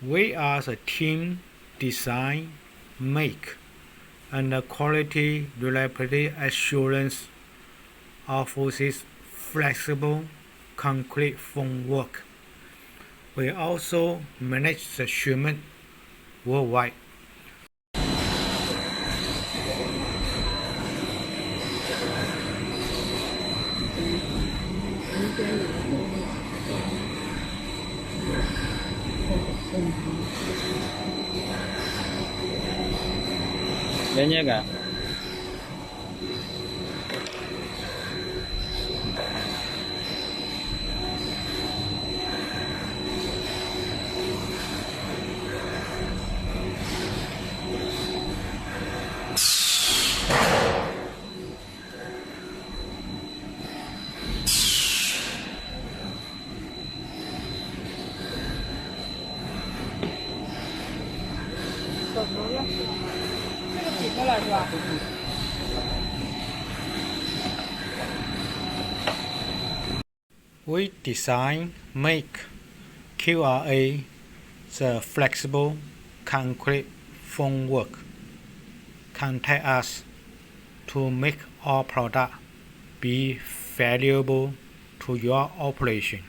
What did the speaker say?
We are the team design, make, and quality reliability assurance of this flexible concrete formwork. We also manage the shipment worldwide. Banyak nggak? We design, make, QRA, the flexible concrete formwork. Contact us to make our product be valuable to your operation.